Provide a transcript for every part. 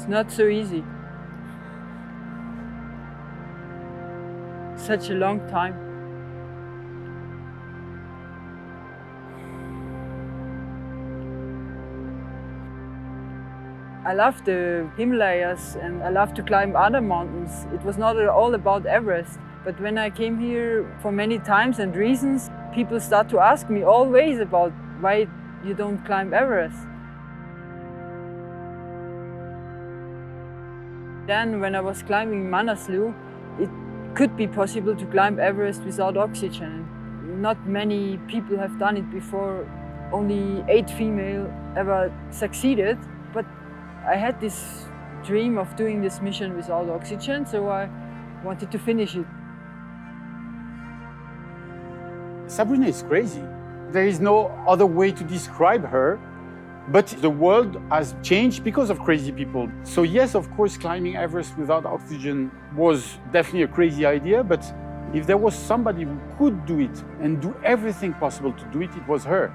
It's not so easy. Such a long time. I love the Himalayas and I love to climb other mountains. It was not at all about Everest. But when I came here for many times and reasons, people start to ask me always about why you don't climb Everest. Then when I was climbing Manaslu, it could be possible to climb Everest without oxygen. Not many people have done it before. Only 8 females ever succeeded. But I had this dream of doing this mission without oxygen, so I wanted to finish it. Sabrina is crazy. There is no other way to describe her, but the world has changed because of crazy people. So yes, of course, climbing Everest without oxygen was definitely a crazy idea, but if there was somebody who could do it and do everything possible to do it, it was her.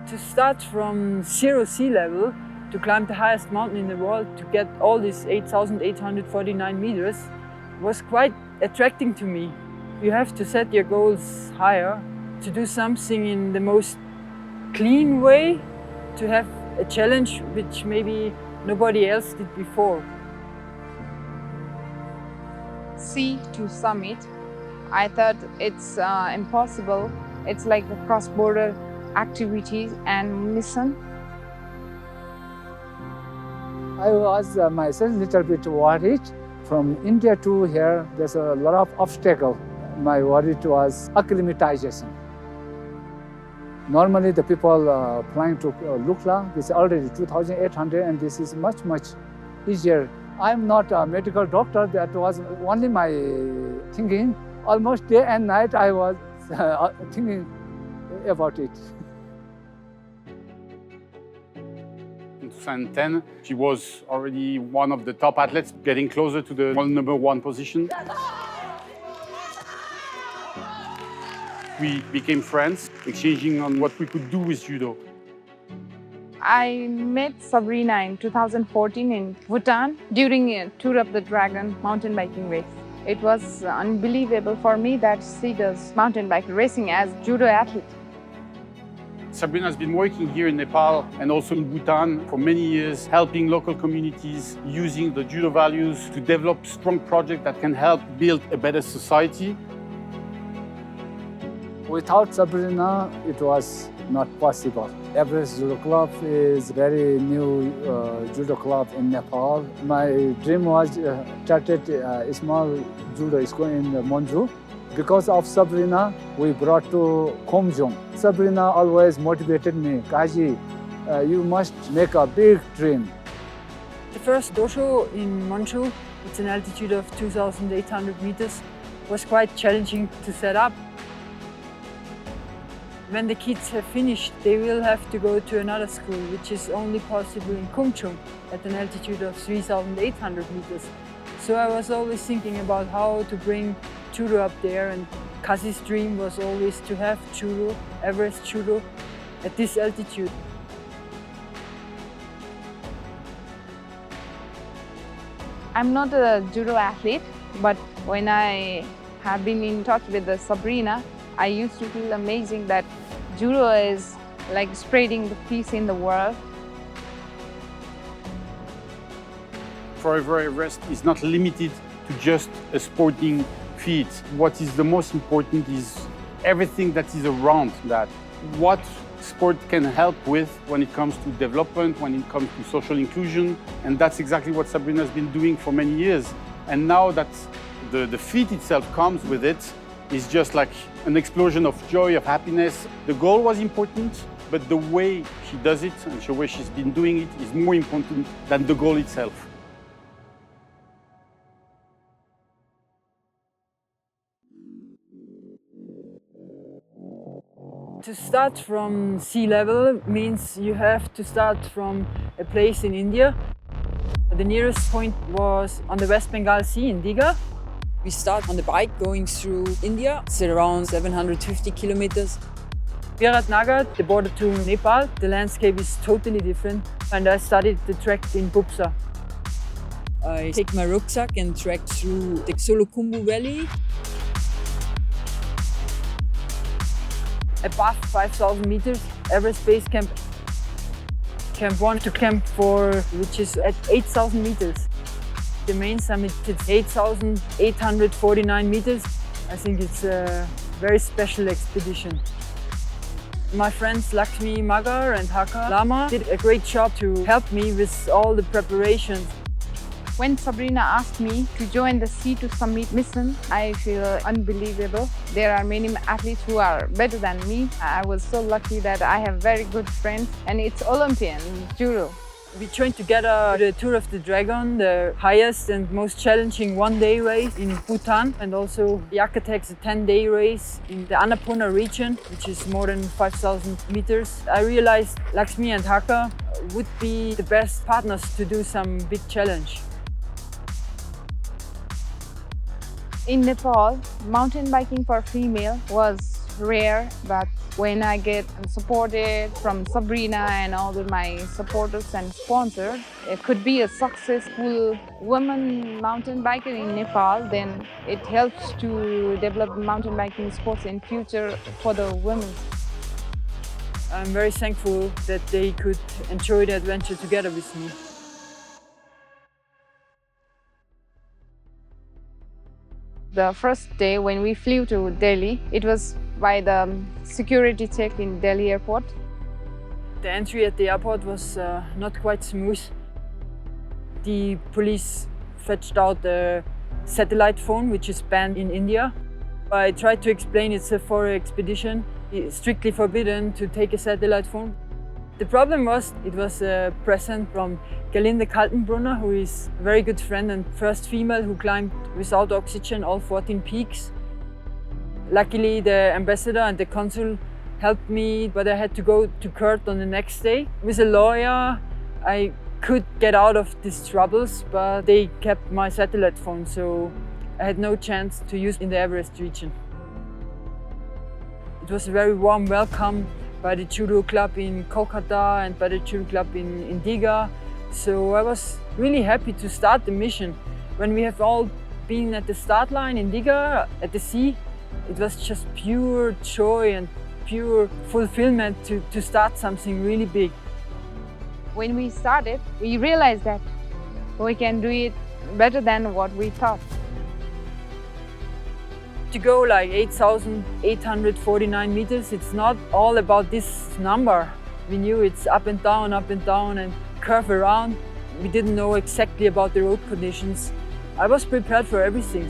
To start from 0 sea level, to climb the highest mountain in the world, to get all these 8,849 meters, was quite attracting to me. You have to set your goals higher, to do something in the most clean way, to have a challenge which maybe nobody else did before. Sea to summit, I thought it's impossible. It's like a cross-border activity and mission. I was myself a little bit worried. From India to here, there's a lot of obstacle. My worry was acclimatization. Normally, the people flying to Lukla, this is already 2,800, and this is much, much easier. I'm not a medical doctor. That was only my thinking. Almost day and night, I was thinking about it. In 2010, she was already one of the top athletes, getting closer to the world #1 position. We became friends, exchanging on what we could do with judo. I met Sabrina in 2014 in Bhutan during a Tour of the Dragon mountain biking race. It was unbelievable for me that she does mountain bike racing as judo athlete. Sabrina has been working here in Nepal and also in Bhutan for many years, helping local communities, using the judo values to develop strong projects that can help build a better society. Without Sabrina, it was not possible. Everest Judo Club is very new judo club in Nepal. My dream was started a small judo school in Monju. Because of Sabrina, we brought to Khomjong. Sabrina always motivated me. Kaji, you must make a big dream. The first dojo in Monju, it's an altitude of 2,800 meters, was quite challenging to set up. When the kids have finished, they will have to go to another school, which is only possible in Khomjong at an altitude of 3,800 meters. So I was always thinking about how to bring judo up there, and Kazi's dream was always to have judo, Everest judo, at this altitude. I'm not a judo athlete, but when I have been in touch with Sabrina, I used to feel amazing that judo is like spreading the peace in the world. Forever Everest is not limited to just a sporting feat. What is the most important is everything that is around that. What sport can help with when it comes to development, when it comes to social inclusion, and that's exactly what Sabrina has been doing for many years. And now that the feat itself comes with it, it's just like an explosion of joy, of happiness. The goal was important, but the way she does it and the way she's been doing it is more important than the goal itself. To start from sea level means you have to start from a place in India. The nearest point was on the West Bengal Sea in Digha. We start on the bike going through India. It's around 750 kilometers. Nagar, the border to Nepal, the landscape is totally different. And I studied the trek in Bupsa. I take my rucksack and trek through the Solokhumbu Valley. Above 5,000 meters, Everest Base Camp. Camp 1 to Camp 4, which is at 8,000 meters. The main summit is 8,849 meters. I think it's a very special expedition. My friends Lakshmi Magar and Haka Lama did a great job to help me with all the preparations. When Sabrina asked me to join the Sea to Summit mission, I feel unbelievable. There are many athletes who are better than me. I was so lucky that I have very good friends, and it's Olympian judo. We trained together the Tour of the Dragon, the highest and most challenging one-day race in Bhutan, and also Yakatek's a 10-day race in the Annapurna region, which is more than 5,000 meters. I realized Lakshmi and Haka would be the best partners to do some big challenge. In Nepal, mountain biking for female was rare, but when I get supported from Sabrina and all of my supporters and sponsors, it could be a successful woman mountain biker in Nepal, then it helps to develop mountain biking sports in future for the women. I'm very thankful that they could enjoy the adventure together with me. The first day when we flew to Delhi, it was by the security check in Delhi airport. The entry at the airport was not quite smooth. The police fetched out a satellite phone, which is banned in India. I tried to explain it's a foreign expedition. It's strictly forbidden to take a satellite phone. The problem was, it was a present from Galinde Kaltenbrunner, who is a very good friend and first female who climbed without oxygen all 14 peaks. Luckily, the ambassador and the consul helped me, but I had to go to court on the next day. With a lawyer, I could get out of these troubles, but they kept my satellite phone, so I had no chance to use it in the Everest region. It was a very warm welcome by the judo club in Kolkata and by the judo club in Diga. So I was really happy to start the mission. When we have all been at the start line in Diga, at the sea, it was just pure joy and pure fulfillment to start something really big. When we started, we realized that we can do it better than what we thought. To go like 8,849 meters, it's not all about this number. We knew it's up and down and curve around. We didn't know exactly about the road conditions. I was prepared for everything.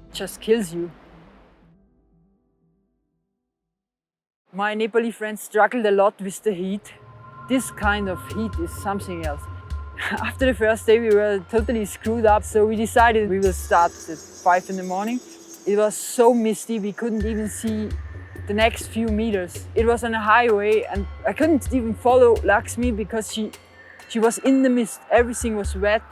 It just kills you. My Nepali friends struggled a lot with the heat. This kind of heat is something else. After the first day, we were totally screwed up, so we decided we will start at 5 in the morning. It was so misty, we couldn't even see the next few meters. It was on a highway, and I couldn't even follow Lakshmi because she was in the mist. Everything was wet,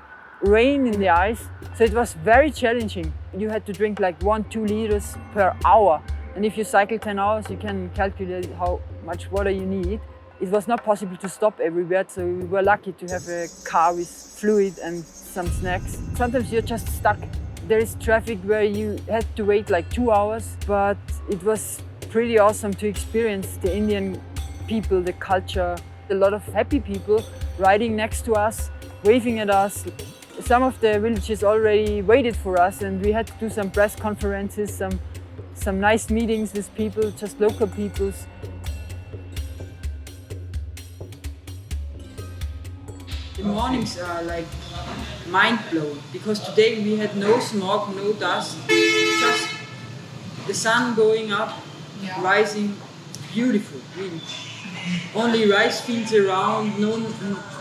rain in the eyes, so it was very challenging. You had to drink like 1-2 liters per hour. And if you cycle 10 hours, you can calculate how much water you need. It was not possible to stop everywhere, so we were lucky to have a car with fluid and some snacks. Sometimes you're just stuck. There is traffic where you had to wait like 2 hours, but it was pretty awesome to experience the Indian people, the culture. A lot of happy people riding next to us, waving at us. Some of the villages already waited for us, and we had to do some press conferences, some nice meetings with people, just local peoples. The mornings are like mind-blowing because today we had no smog, no dust, just the sun going up, rising, beautiful, really. Only rice fields around,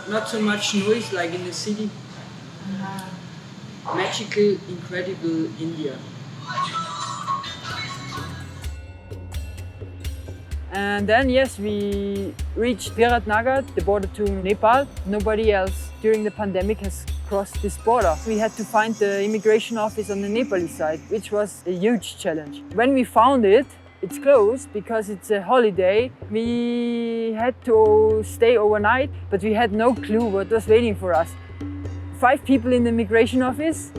not so much noise like in the city. Magical, incredible India. And then, yes, we reached Nagar, the border to Nepal. Nobody else during the pandemic has crossed this border. We had to find the immigration office on the Nepali side, which was a huge challenge. When we found it, it's closed because it's a holiday. We had to stay overnight, but we had no clue what was waiting for us. 5 people in the immigration office,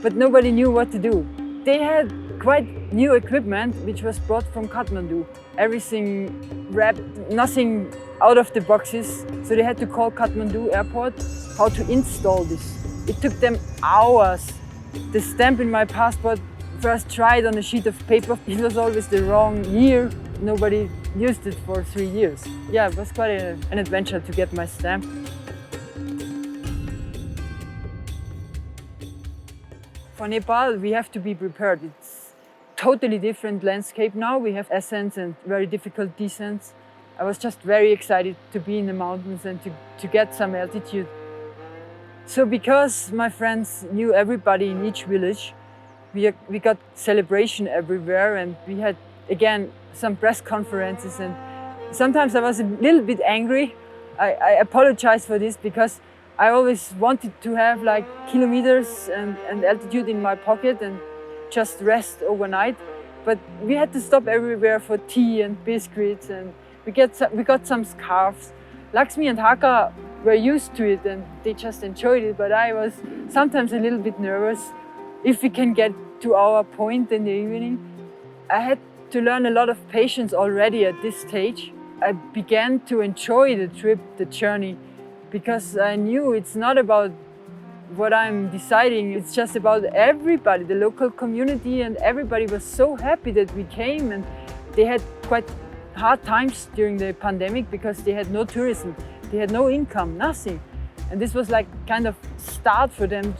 but nobody knew what to do. They had quite new equipment, which was brought from Kathmandu. Everything wrapped, nothing out of the boxes. So they had to call Kathmandu airport how to install this. It took them hours. The stamp in my passport first tried on a sheet of paper. It was always the wrong year. Nobody used it for 3 years. Yeah, it was quite an adventure to get my stamp. For Nepal, we have to be prepared. It's totally different landscape now. We have ascents and very difficult descents. I was just very excited to be in the mountains and to get some altitude. So because my friends knew everybody in each village, we got celebration everywhere, and we had, again, some press conferences, and sometimes I was a little bit angry. I apologize for this because I always wanted to have like kilometers and altitude in my pocket and just rest overnight. But we had to stop everywhere for tea and biscuits, and we got some scarves. Lakshmi and Haka were used to it and they just enjoyed it, but I was sometimes a little bit nervous if we can get to our point in the evening. I had to learn a lot of patience already at this stage. I began to enjoy the trip, the journey, because I knew it's not about what I'm deciding, it's just about everybody, the local community, and everybody was so happy that we came, and they had quite hard times during the pandemic because they had no tourism, they had no income, nothing. And this was like kind of start for them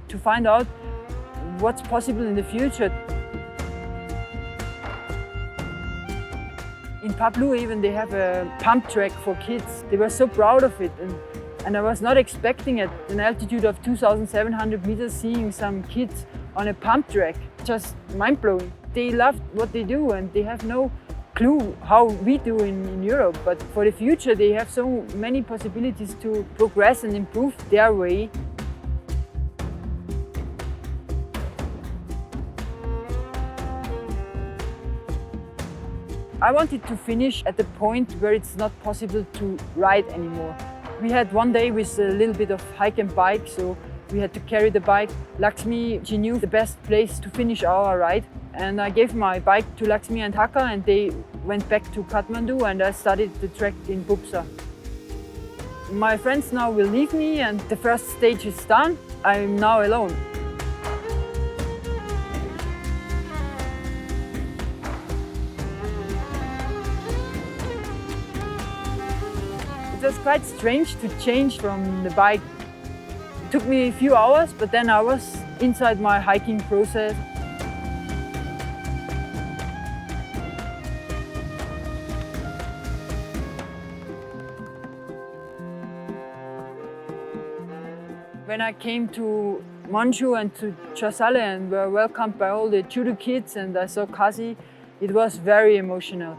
to find out what's possible in the future. In Pablu even they have a pump track for kids. They were so proud of it, and I was not expecting at an altitude of 2,700 meters seeing some kids on a pump track. Just mind-blowing. They love what they do and they have no clue how we do in Europe, but for the future they have so many possibilities to progress and improve their way. I wanted to finish at the point where it's not possible to ride anymore. We had one day with a little bit of hike and bike, so we had to carry the bike. Lakshmi, she knew the best place to finish our ride, and I gave my bike to Lakshmi and Haka, and they went back to Kathmandu, and I started the trek in Bupsa. My friends now will leave me, and the first stage is done. I'm now alone. It was quite strange to change from the bike. It took me a few hours, but then I was inside my hiking process. When I came to Manchu and to Chasale and were welcomed by all the judo kids, and I saw Kasi, it was very emotional.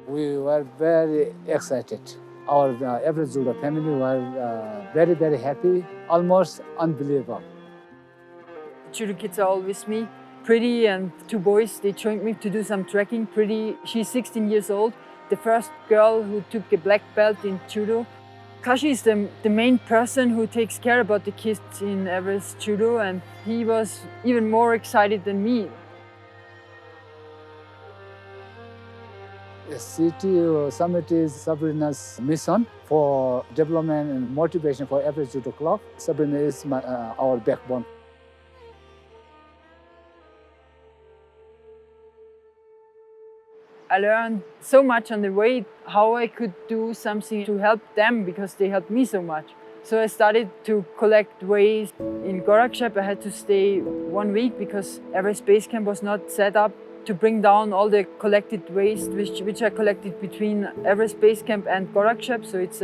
We were very excited. Our Everest Judo family were very, very happy, almost unbelievable. Judo kids are all with me. Priti and 2 boys, they joined me to do some trekking. Priti, she's 16 years old, the first girl who took a black belt in judo. Kashi is the main person who takes care about the kids in Everest Judo, and he was even more excited than me. The city summit is Sabrina's mission for development and motivation for Everest Judo Club. Sabrina is our backbone. I learned so much on the way how I could do something to help them because they helped me so much. So I started to collect waste. In Gorakshep I had to stay 1 week because Everest Base Camp was not set up to bring down all the collected waste which I collected between Everest Base Camp and Gorakshep. So it's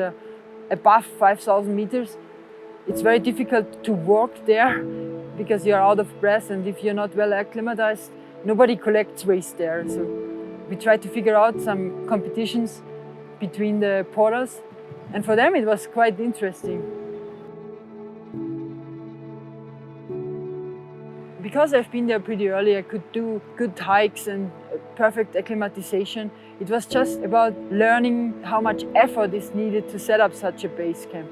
above 5,000 meters. It's very difficult to walk there because you're out of breath, and if you're not well acclimatized, nobody collects waste there. So we tried to figure out some competitions between the porters. And for them it was quite interesting. Because I've been there pretty early, I could do good hikes and perfect acclimatization. It was just about learning how much effort is needed to set up such a base camp.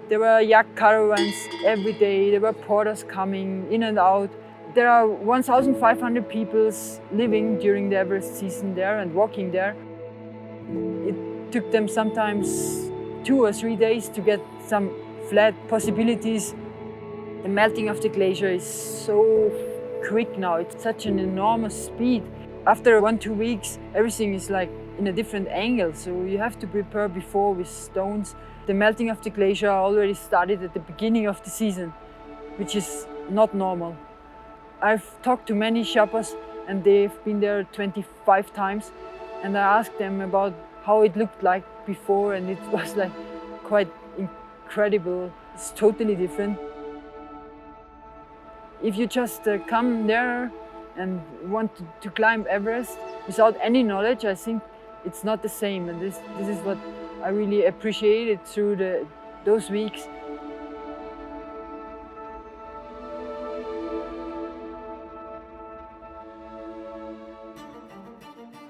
There were yak caravans every day, there were porters coming in and out. There are 1,500 people living during the Everest season there and walking there. It took them sometimes 2 or 3 days to get some flat possibilities. The melting of the glacier is so quick now, it's such an enormous speed. After 1-2 weeks, everything is like in a different angle, so you have to prepare before with stones. The melting of the glacier already started at the beginning of the season, which is not normal. I've talked to many Sherpas and they've been there 25 times, and I asked them about how it looked like before, and it was like quite incredible. It's totally different. If you just come there and want to climb Everest without any knowledge, I think it's not the same, and this is what I really appreciated through those weeks.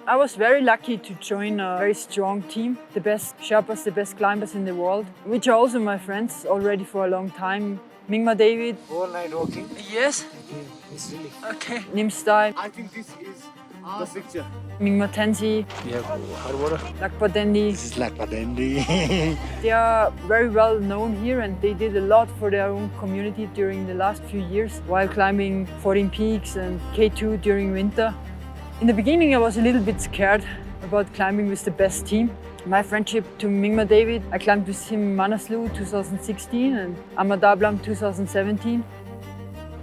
I was very lucky to join a very strong team, the best Sherpas, the best climbers in the world, which are also my friends already for a long time. Mingma David. All night walking? Yes. It's really... Okay. Nimstai. I think this is the picture. Mingma Tensi. We have hot water. Lakpa Dendi. This is Lakpa Dendi. They are very well known here and they did a lot for their own community during the last few years while climbing 14 peaks and K2 during winter. In the beginning I was a little bit scared about climbing with the best team. My friendship to Mingma David, I climbed with him Manaslu 2016 and Amadablam 2017.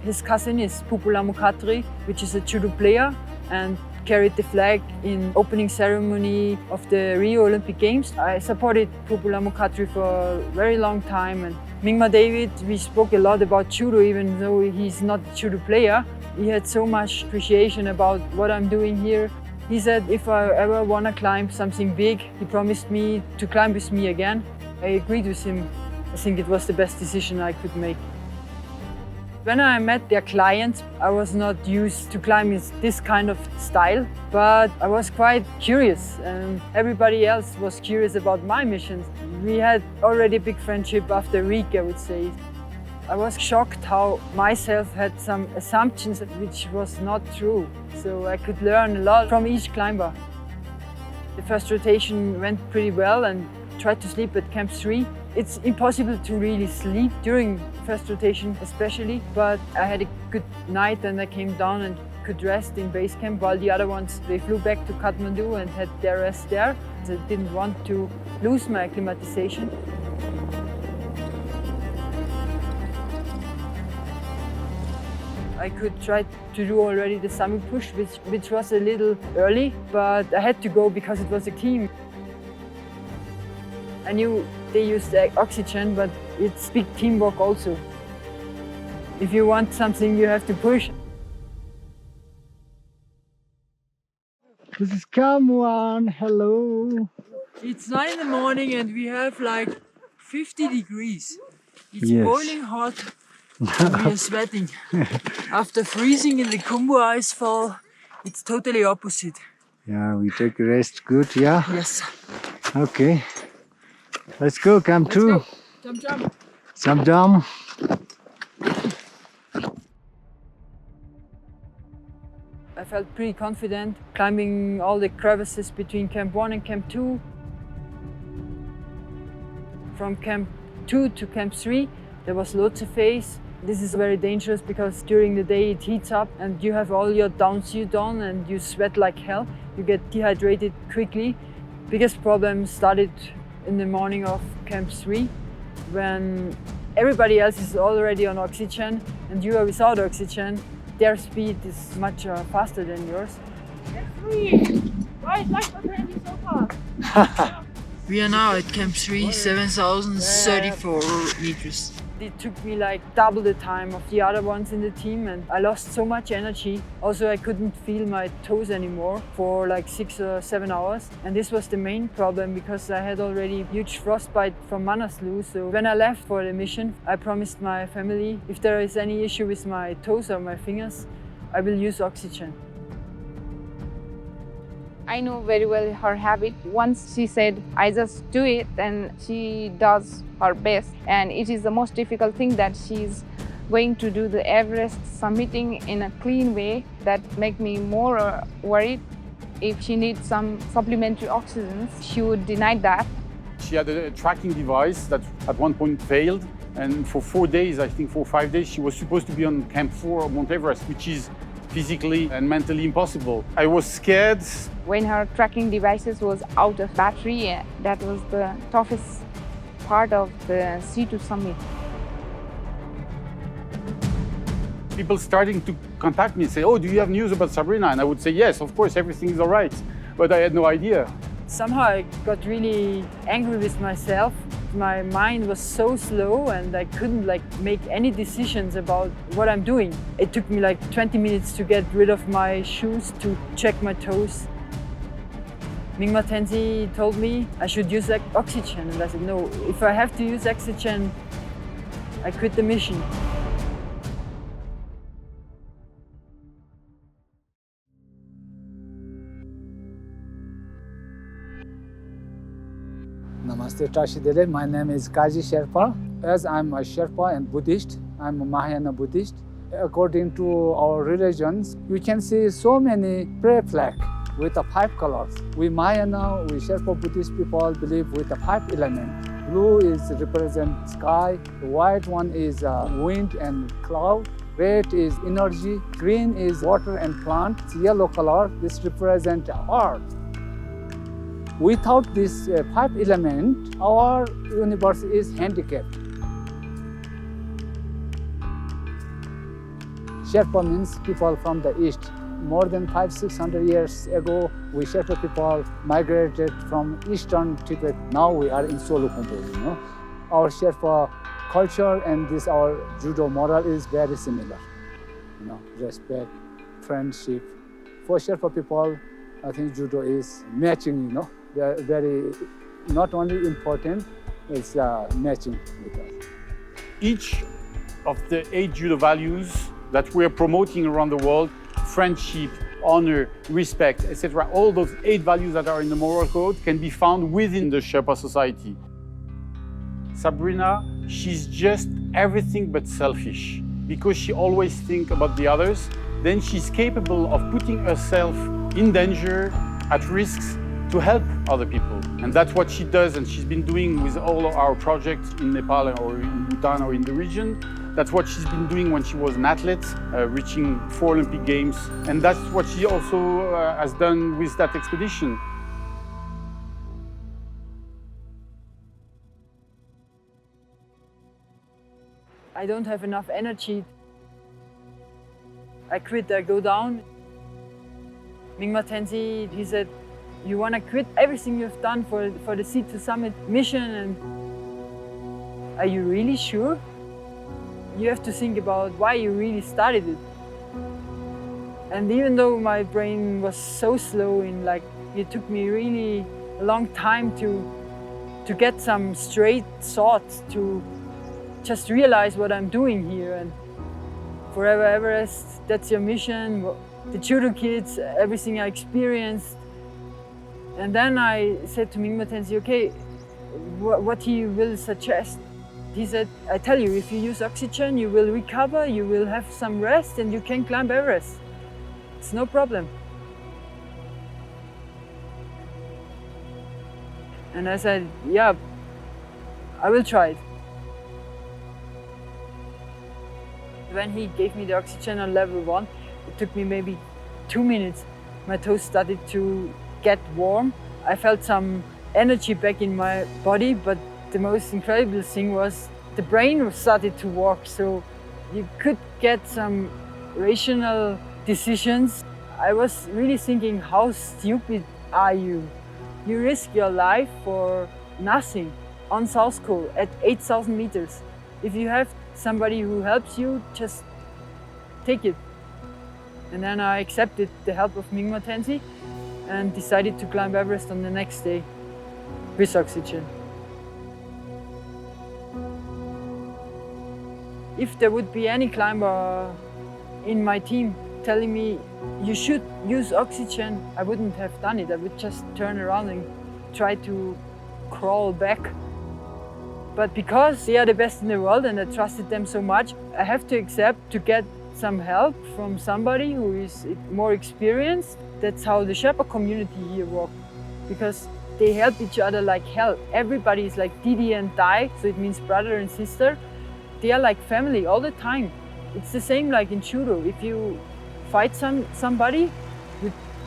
His cousin is Pupula Mukhatri, which is a judo player and carried the flag in opening ceremony of the Rio Olympic Games. I supported Pupula Mukhatri for a very long time, and Mingma David, we spoke a lot about judo even though he's not a judo player. He had so much appreciation about what I'm doing here. He said if I ever want to climb something big, he promised me to climb with me again. I agreed with him. I think it was the best decision I could make. When I met their clients, I was not used to climbing this kind of style, but I was quite curious and everybody else was curious about my missions. We had already a big friendship after a week, I would say. I was shocked how myself had some assumptions which was not true, so I could learn a lot from each climber. The first rotation went pretty well and tried to sleep at Camp 3. It's impossible to really sleep during first rotation especially, but I had a good night and I came down and could rest in base camp while the other ones, they flew back to Kathmandu and had their rest there. I didn't want to lose my acclimatization. I could try to do already the summit push, which was a little early, but I had to go because it was a team. I knew they used oxygen, but it's big teamwork also. If you want something, you have to push. This is Kamwan. Hello. It's 9 in the morning and we have like 50 degrees. It's Yes. boiling hot. And we are sweating. After freezing in the Khumbu icefall, it's totally opposite. Yeah, we take a rest. Good, yeah? Yes. Okay. Let's go, Camp 2. Go. Jump, jump. Jump down. I felt pretty confident climbing all the crevices between Camp 1 and Camp 2. From Camp 2 to Camp 3, there was Lotse-phase. This is very dangerous because during the day it heats up and you have all your downsuit on and you sweat like hell. You get dehydrated quickly. Biggest problem started in the morning of Camp 3 when everybody else is already on oxygen and you are without oxygen. Their speed is much faster than yours. Why is Lakpa Dendi so fast? We are now at Camp 3, 7,034 meters. It took me like double the time of the other ones in the team, and I lost so much energy. Also, I couldn't feel my toes anymore for like 6 or 7 hours. And this was the main problem because I had already huge frostbite from Manaslu. So when I left for the mission, I promised my family if there is any issue with my toes or my fingers, I will use oxygen. I know very well her habit. Once she said, I just do it, and she does her best. And it is the most difficult thing that she's going to do the Everest summiting in a clean way. That make me more worried. If she needs some supplementary oxygen, she would deny that. She had a tracking device that at one point failed. And for 4 days, I think 4 or 5 days, she was supposed to be on Camp 4 of Mount Everest, which is physically and mentally impossible. I was scared. When her tracking devices was out of battery, that was the toughest part of the C2 summit. People starting to contact me and say, oh, do you have news about Sabrina? And I would say, yes, of course, everything is all right. But I had no idea. Somehow I got really angry with myself. My mind was so slow and I couldn't make any decisions about what I'm doing. It took me like 20 minutes to get rid of my shoes to check my toes. Mingma Tenzi told me I should use oxygen, and I said no, if I have to use oxygen, I quit the mission. Namaste Trashidele, my name is Kaji Sherpa. As I'm a Sherpa and Buddhist, I'm a Mahayana Buddhist. According to our religions, you can see so many prayer flags with the 5 colors. We Mahayana, we Sherpa Buddhist people believe with the 5 elements. Blue is represent sky, the white one is wind and cloud, red is energy, green is water and plant, yellow color, this represents earth. Without this 5 element, our universe is handicapped. Sherpa means people from the east. More than 500-600 years ago, we Sherpa people migrated from eastern Tibet. Now we are in Solukhumbu. Our Sherpa culture and this our judo moral is very similar. Respect, friendship. For Sherpa people, I think judo is matching. They're very not only important, it's matching with us. Each of the 8 judo values that we're promoting around the world, friendship, honor, respect, etc. All those 8 values that are in the moral code can be found within the Sherpa society. Sabrina, she's just everything but selfish. Because she always thinks about the others, then she's capable of putting herself in danger, at risks, to help other people. And that's what she does, and she's been doing with all of our projects in Nepal or in Bhutan or in the region. That's what she's been doing when she was an athlete, reaching 4 Olympic Games. And that's what she also has done with that expedition. I don't have enough energy. I quit, I go down. Mingma Tenzi, he said, you want to quit everything you've done for the C2 Summit mission, and are you really sure? You have to think about why you really started it. And even though my brain was so slow it took me really a long time to get some straight thoughts, to just realize what I'm doing here. And Forever Everest, that's your mission, the judo kids, everything I experienced. And then I said to Mingma Tenzi, okay, what he will suggest. He said, I tell you, if you use oxygen, you will recover, you will have some rest, and you can climb Everest. It's no problem. And I said, yeah, I will try it. When he gave me the oxygen on level 1, it took me maybe 2 minutes. My toes started to get warm. I felt some energy back in my body, but the most incredible thing was the brain started to work, so you could get some rational decisions. I was really thinking, how stupid are you? You risk your life for nothing on South Col at 8,000 meters. If you have somebody who helps you, just take it. And then I accepted the help of Mingma Tensei and decided to climb Everest on the next day with oxygen. If there would be any climber in my team telling me you should use oxygen, I wouldn't have done it. I would just turn around and try to crawl back. But because they are the best in the world and I trusted them so much, I have to accept to get some help from somebody who is more experienced. That's how the Sherpa community here works, because they help each other like hell. Everybody is like Didi and Dai, so it means brother and sister. They are like family all the time. It's the same like in judo. If you fight somebody,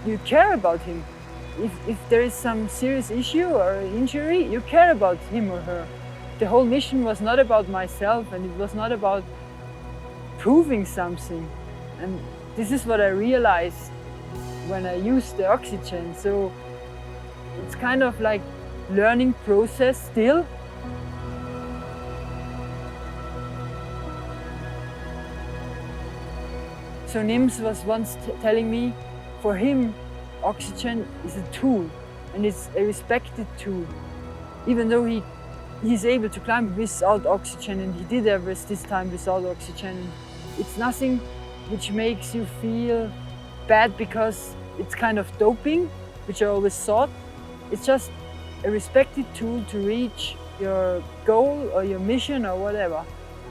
you care about him. If there is some serious issue or injury, you care about him or her. The whole mission was not about myself, and it was not about proving something. And this is what I realized when I used the oxygen. So it's kind of like learning process still. So Nims was once telling me, for him, oxygen is a tool, and it's a respected tool. Even though he's able to climb without oxygen, and he did Everest this time without oxygen. It's nothing which makes you feel bad because it's kind of doping, which I always thought. It's just a respected tool to reach your goal or your mission or whatever.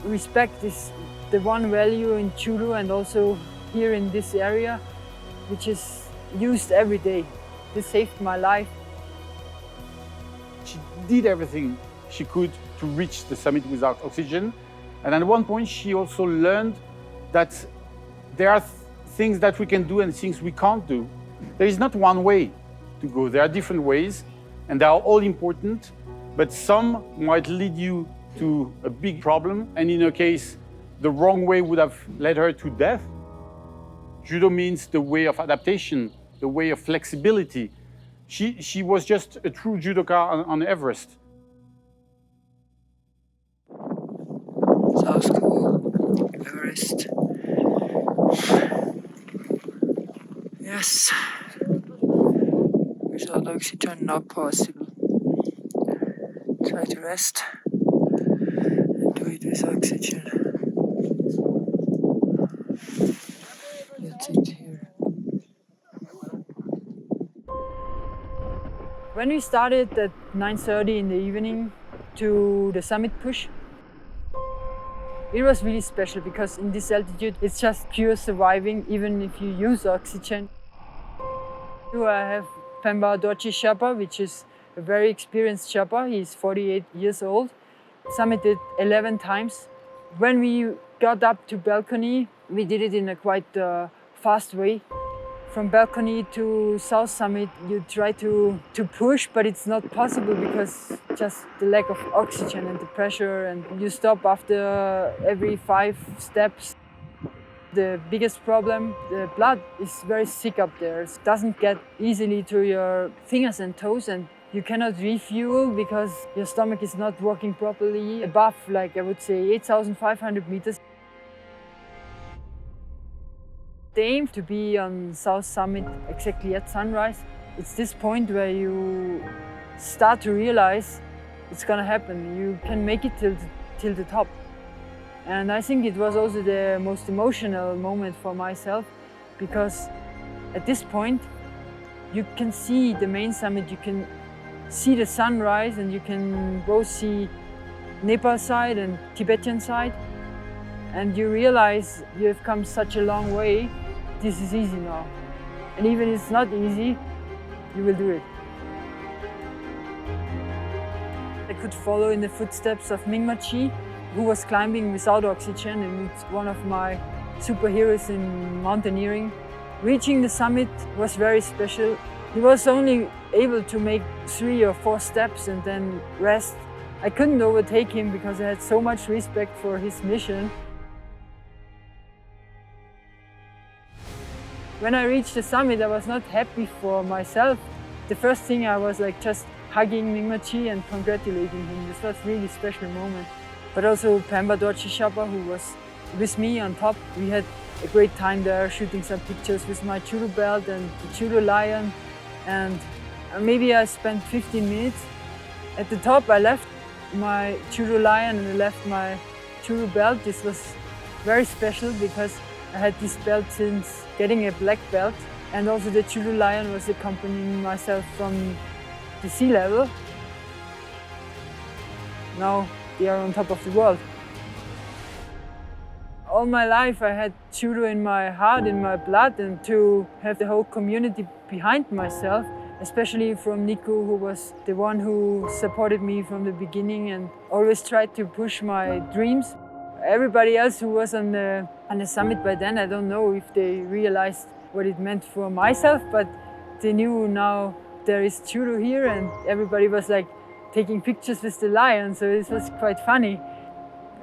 Respect is the one value in judo and also here in this area, which is used every day. This saved my life. She did everything she could to reach the summit without oxygen. And at one point, she also learned that there are things that we can do and things we can't do. There is not one way to go. There are different ways, and they are all important, but some might lead you to a big problem. And in her case, the wrong way would have led her to death. Judo means the way of adaptation, the way of flexibility. She was just a true judoka on Everest. Sounds cool. Everest. Yes. Without oxygen, not possible. Try to rest and do it with oxygen. That's it here. When we started at 9:30 in the evening to the summit push, it was really special because in this altitude it's just pure surviving, even if you use oxygen. I have Pemba Dorji Sherpa, which is a very experienced Sherpa. He's 48 years old, summited 11 times. When we got up to balcony, we did it in a quite fast way. From balcony to South Summit, you try to push, but it's not possible because just the lack of oxygen and the pressure, and you stop after every 5 steps. The biggest problem, the blood is very thick up there. It doesn't get easily to your fingers and toes, and you cannot refuel because your stomach is not working properly above, like I would say, 8,500 meters. The aim to be on South Summit exactly at sunrise. It's this point where you start to realize it's gonna happen. You can make it till the top. And I think it was also the most emotional moment for myself, because at this point you can see the main summit, you can see the sunrise, and you can both see Nepal side and Tibetan side, and you realize you have come such a long way. This is easy now. And even if it's not easy, you will do it. I could follow in the footsteps of Mingma Chi, who was climbing without oxygen, and it's one of my superheroes in mountaineering. Reaching the summit was very special. He was only able to make 3 or 4 steps and then rest. I couldn't overtake him because I had so much respect for his mission. When I reached the summit, I was not happy for myself. The first thing I was like just hugging Mingma Chi and congratulating him. This was a really special moment. but also Pemba Dorchishapa, who was with me on top. We had a great time there, shooting some pictures with my judo belt and the judo lion. And maybe I spent 15 minutes. At the top, I left my judo lion and I left my judo belt. This was very special because I had this belt since getting a black belt. And also the judo lion was accompanying myself from the sea level. Now they are on top of the world. All my life I had judo in my heart, in my blood, and to have the whole community behind myself, especially from Nico, who was the one who supported me from the beginning and always tried to push my dreams. Everybody else who was on the summit by then, I don't know if they realized what it meant for myself, but they knew now there is judo here, and everybody was like taking pictures with the lion, so it was quite funny.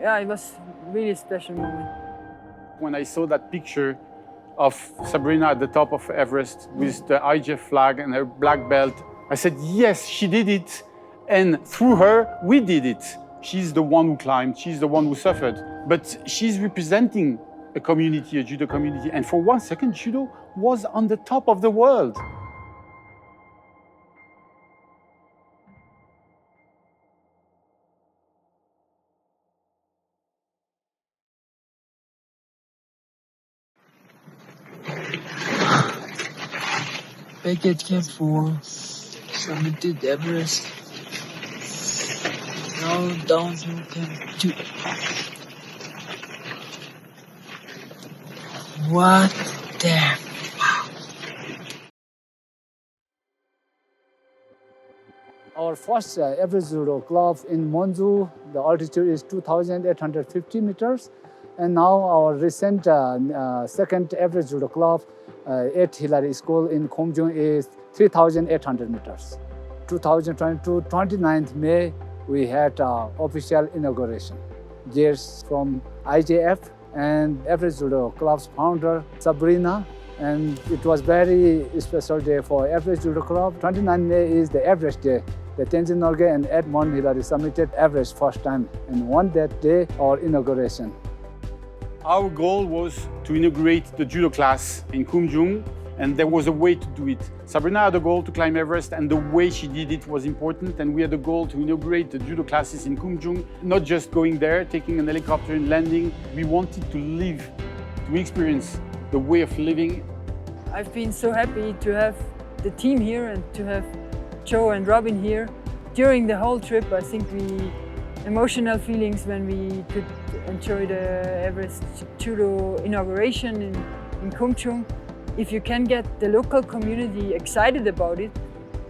Yeah, it was really a special moment. When I saw that picture of Sabrina at the top of Everest with the IJF flag and her black belt, I said, yes, she did it. And through her, we did it. She's the one who climbed, she's the one who suffered. But she's representing a community, a judo community. And for 1 second, judo was on the top of the world. Back at Camp 4, summited Everest. Now down to Camp 2. What the? Our first Everest Judo Club in Monju, the altitude is 2,850 meters. And now our recent second Everest Judo Club at Hillary School in Kumjung is 3,800 meters. 2022, 29th May, we had official inauguration. Years from IJF and Everest Judo Club's founder, Sabrina. And it was very special day for Everest Judo Club. 29th May is the Everest Day. The Tenzin Norgay and Edmond Hillary summited Everest first time and won that day our inauguration. Our goal was to inaugurate the judo class in Kumjung, and there was a way to do it. Sabrina had a goal to climb Everest, and the way she did it was important, and we had a goal to inaugurate the judo classes in Kumjung, not just going there, taking an helicopter and landing. We wanted to live, to experience the way of living. I've been so happy to have the team here and to have Joe and Robin here. During the whole trip, I think emotional feelings when we could enjoy the Everest Judo inauguration in Kumjung. If you can get the local community excited about it,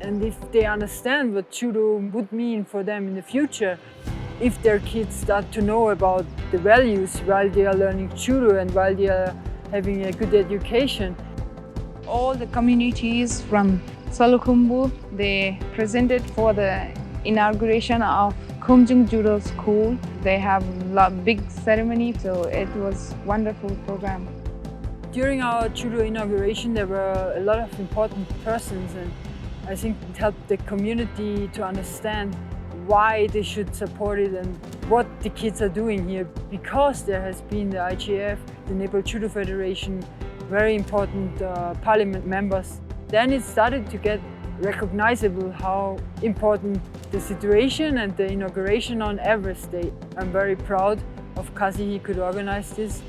and if they understand what judo would mean for them in the future, if their kids start to know about the values while they are learning judo and while they are having a good education. All the communities from Salukhumbu, they presented for the inauguration of Kumjung Judo School. They have a big ceremony, so it was a wonderful program. During our judo inauguration, there were a lot of important persons, and I think it helped the community to understand why they should support it and what the kids are doing here. Because there has been the IJF, the Nepal Judo Federation, very important parliament members. Then it started to get recognizable how important the situation and the inauguration on Everest Day. I'm very proud of Kazi, he could organize this.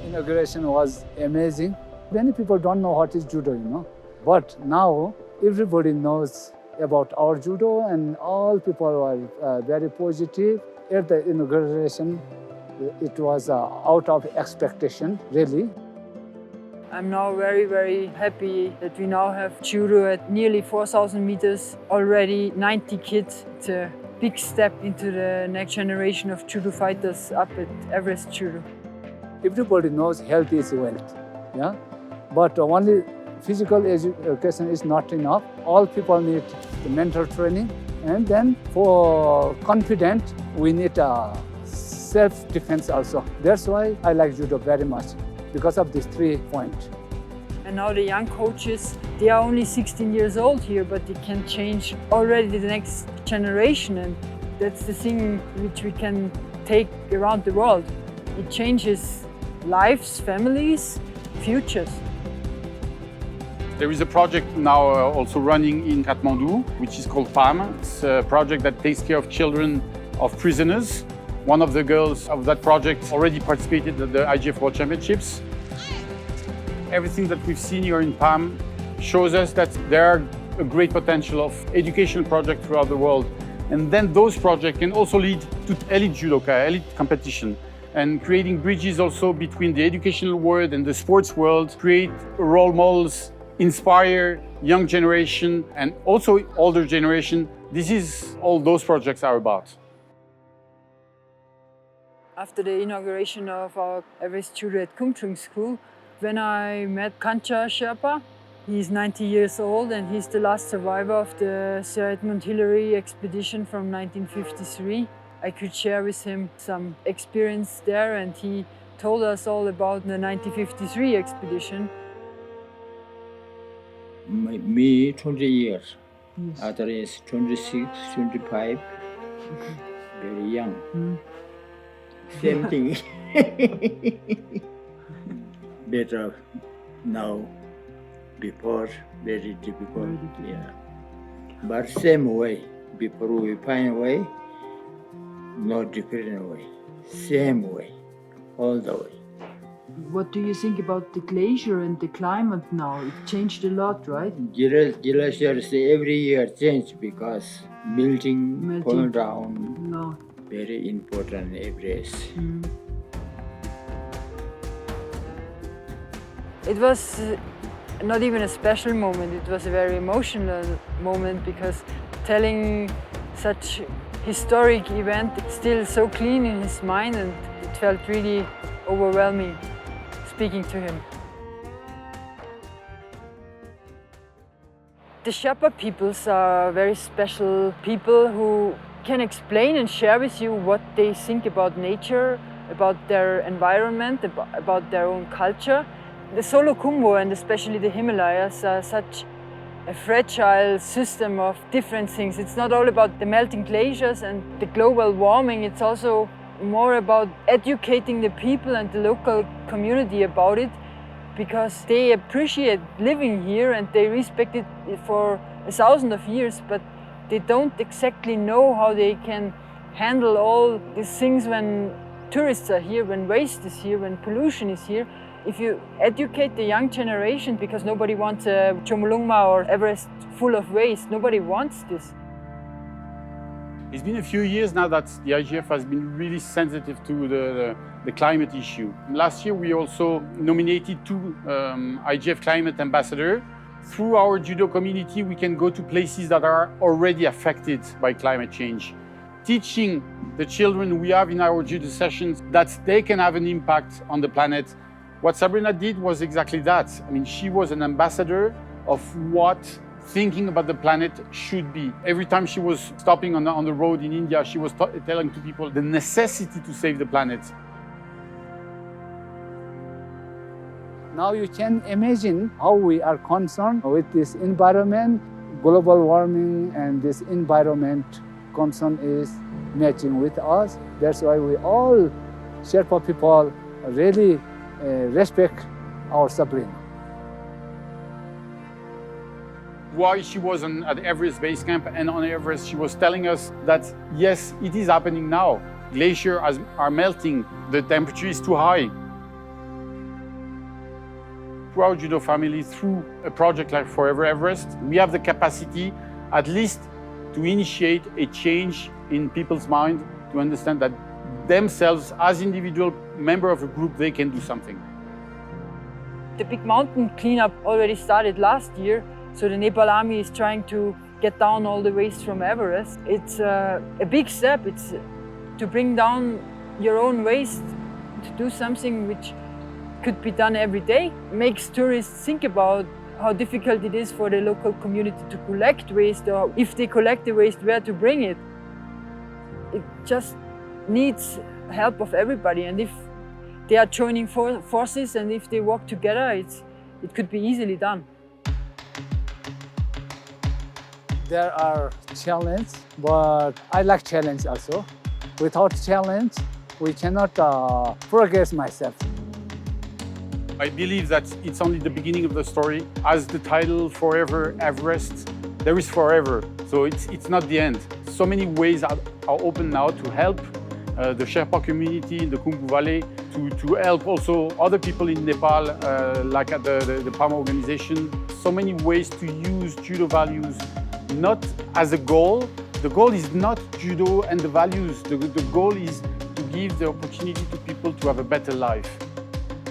Inauguration was amazing. Many people don't know what is judo, you know. But now everybody knows about our judo and all people were very positive. At the inauguration, it was out of expectation, really. I'm now very, very happy that we now have judo at nearly 4,000 meters, already 90 kids. It's a big step into the next generation of judo fighters up at Everest Judo. Everybody knows health is wealth, yeah? But only physical education is not enough. All people need the mental training. And then for confident, we need self-defense also. That's why I like judo very much, because of these 3 points. And now the young coaches, they are only 16 years old here, but they can change already the next generation. And that's the thing which we can take around the world. It changes lives, families, futures. There is a project now also running in Kathmandu, which is called PAM. It's a project that takes care of children of prisoners. One of the girls of that project already participated at the IGF World Championships. Everything that we've seen here in PAM shows us that there are a great potential of educational projects throughout the world. And then those projects can also lead to elite judoka, elite competition, and creating bridges also between the educational world and the sports world, create role models, inspire young generation and also older generation. This is all those projects are about. After the inauguration of our Everest Judo at Kumchung School, when I met Kancha Sherpa, he's 90 years old and he's the last survivor of the Sir Edmund Hillary expedition from 1953. I could share with him some experience there and he told us all about the 1953 expedition. Me, 20 years. Yes. Other is 26, 25, very young. Same thing. Better now, before, very difficult. Yeah. But same way, before we find a way, no different way, same way, all the way. What do you think about the glacier and the climate now? It changed a lot, right? Glaciers every year change because melting. Fall down. No. Very important Everest. It was not even a special moment, it was a very emotional moment because telling such historic event is still so clean in his mind and it felt really overwhelming speaking to him. The Sherpa peoples are very special people who can explain and share with you what they think about nature, about their environment, about their own culture. The Solo Khumbu and especially the Himalayas are such a fragile system of different things. It's not all about the melting glaciers and the global warming, it's also more about educating the people and the local community about it because they appreciate living here and they respect it for 1,000 of years, but they don't exactly know how they can handle all these things when tourists are here, when waste is here, when pollution is here. If you educate the young generation, because nobody wants a Chomolungma or Everest full of waste, nobody wants this. It's been a few years now that the IGF has been really sensitive to the climate issue. Last year we also nominated 2 IGF climate ambassadors. Through our judo community we can go to places that are already affected by climate change. Teaching the children we have in our judo sessions that they can have an impact on the planet. What Sabrina did was exactly that. I mean, she was an ambassador of what thinking about the planet should be. Every time she was stopping on the road in India, she was telling to people the necessity to save the planet. Now you can imagine how we are concerned with this environment. Global warming and this environment concern is matching with us. That's why we all Sherpa people really respect our Sabrina. While she was at Everest base camp and on Everest, she was telling us that yes, it is happening now. Glaciers are melting, the temperature is too high. Through our judo family, through a project like Forever Everest, we have the capacity at least to initiate a change in people's mind to understand that themselves, as individual member of a group, they can do something. The big mountain cleanup already started last year, so the Nepal Army is trying to get down all the waste from Everest. It's a big step. It's to bring down your own waste, to do something which could be done every day. Makes tourists think about how difficult it is for the local community to collect waste, or if they collect the waste, where to bring it. It just needs help of everybody, and if they are joining forces and if they work together, it could be easily done. There are challenges, but I like challenge also. Without challenge, We cannot forget myself. I believe that it's only the beginning of the story. As the title Forever Everest, there is forever, so it's not the end. So many ways are open now to help the Sherpa community in the Khumbu Valley, to help also other people in Nepal, like at the PAMA organization. So many ways to use judo values, not as a goal. The goal is not judo and the values. The goal is to give the opportunity to people to have a better life.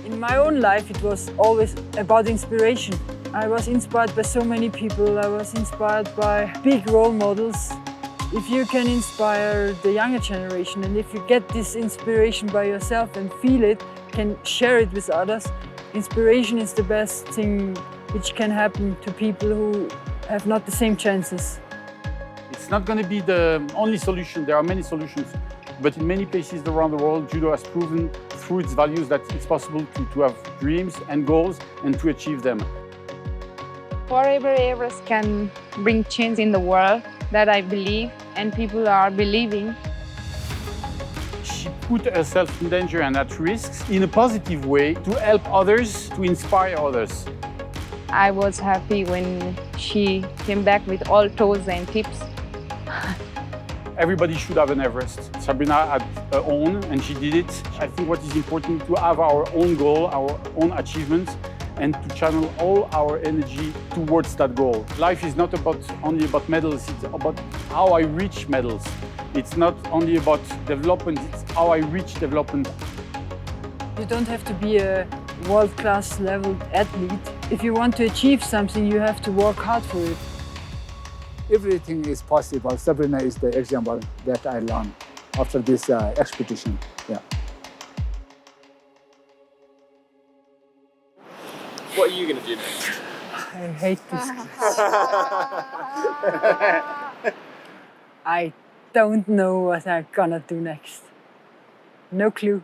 In my own life, it was always about inspiration. I was inspired by so many people. I was inspired by big role models. If you can inspire the younger generation, and if you get this inspiration by yourself and feel it, can share it with others, inspiration is the best thing which can happen to people who have not the same chances. It's not going to be the only solution. There are many solutions. But in many places around the world, judo has proven through its values that it's possible to have dreams and goals and to achieve them. Forever Everest can bring change in the world, that I believe, and people are believing. She put herself in danger and at risk in a positive way to help others, to inspire others. I was happy when she came back with all toes and tips. Everybody should have an Everest. Sabrina had her own, and she did it. I think what is important to have our own goal, our own achievements, and to channel all our energy towards that goal. Life is not only about medals, it's about how I reach medals. It's not only about development, it's how I reach development. You don't have to be a world-class level athlete. If you want to achieve something, you have to work hard for it. Everything is possible. Sabrina is the example that I learned after this expedition. Yeah. What are you going to do next? I hate this. I don't know what I'm gonna do next. No clue.